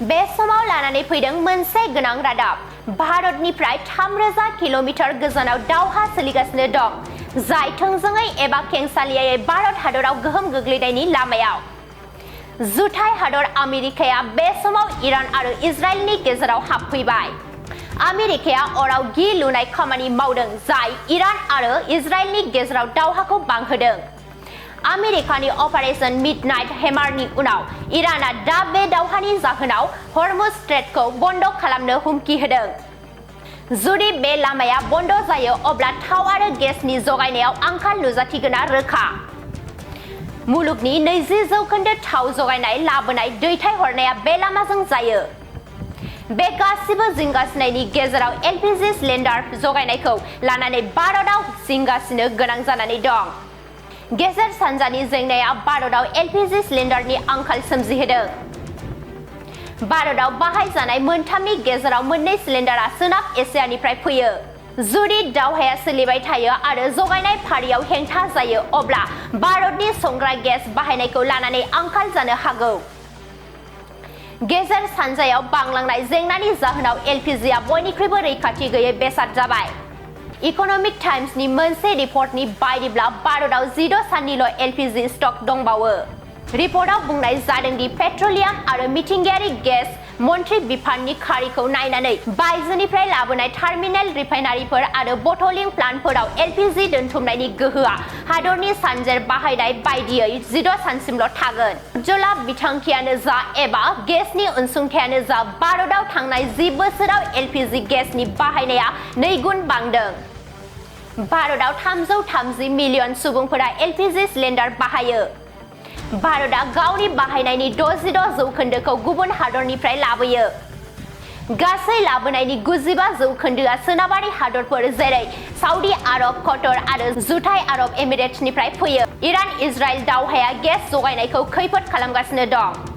बे समाव लानानै फैदों मोनसे गोनां रादाब भारतनिफ्राय 3000 किल'मिटार गोजानाव दावहा सोलिगासिनो दं जाय थोंजोङै एबा खेंसालियायै भारत हादराव गोहोम गोग्लैनायनि लामायाव जुथाइ हादर आमेरिकाया बे समाव इरान आरो इजराइलनि गेजेराव हाबफैबाय आमेरिकाया अराव गि लुनाय खामानि मावदों जाय इरान आरो इजराइलनि गेजेराव दावहाखौ बांहोदों आमेरिकानि अपारेशन मिडनाइट हेमारनि उनाव इराना दा बे दावहानि जाहोनाव हरमुज स्ट्रेटखौ बन्द खालामनो हुमखि होदों जुदि बे लामाया बन्द जायो अब्ला थाव आरो गेसनि जगायनायाव आंखाल नुजाथिगोना रोखा मुलुगनि 20% थाव जगायनाय लाबोनाय दैथायहरनाया बे लामाजों जायो बे गासिबो जिंगासिनायनि गेजेराव एलपिजि सिलिन्डार जगायनायखौ लानानै भारतआव जिंगासिनो गोनां जानानै दं गेजेर सानजानि जेंनाया भारतआव एलपिजि सिलिन्डारनि आंखाल सोमजिहोदों भारतआव बाहायजानाय मोनथामनि गेजेराव मोननै सिलिन्डारा सोनाब एसियानिफ्राय फैयो जुदि दावहाया सोलिबाय थायो आरो जगायनाय फारियाव हेंथा जायो अब्ला भारतनि संग्रा गेस बाहायनायखौ लानानै आंखाल जानो हागौ गेजेर सानजायाव बांलांनाय जेंनानि जाहोनाव एलपिजिआ बयनिख्रुइबो रैखाथि गैयै बेसाद जाबाय इकनमिक टाइम्सनि मोनसे रिपर्टनि बायदिब्ला भारतआव 14 साननिल' एलपिजि स्टक दंबावो रिपर्टआव बुंनाय जादों दि पेट्रलियाम आरो मिथिंगायारि गेस मन्थ्रि बिफाननि खारिखौ नायनानै बायजोनिफ्राय लाबोनाय टार्मिनेल रिफाइनारिफोर आरो बटलिं प्लान्टफोराव एलपिजि दोनथुमनायनि गोहोआ हादरनि सानजेर बाहायनाय बायदियै 14 सानसिमल' थागोन उज्ज्वला बिथांखियानो जा एबा गेसनि अनसुंथायानो जा भारतआव थांनाय 10 बोसोराव एलपिजि गेसनि बाहायनाया 2 गुन बांदों भारतआव 330 मिलियन सुबुंफोरा एलपिजि सिलिन्डार बाहायो भारतआ गावनि बाहायनायनि 66% गुबुन हादरनिफ्राय लाबोयो गासै लाबोनायनि 95% सोनाबारि हादरफोर जेरै सऊदी आरब कतर आरो जुथाइ आरब एमिरेट्सनिफ्राय फैयो इरान इजराइल दावहाया गेस जगायनायखौ खैफोद खालामगासिनो दं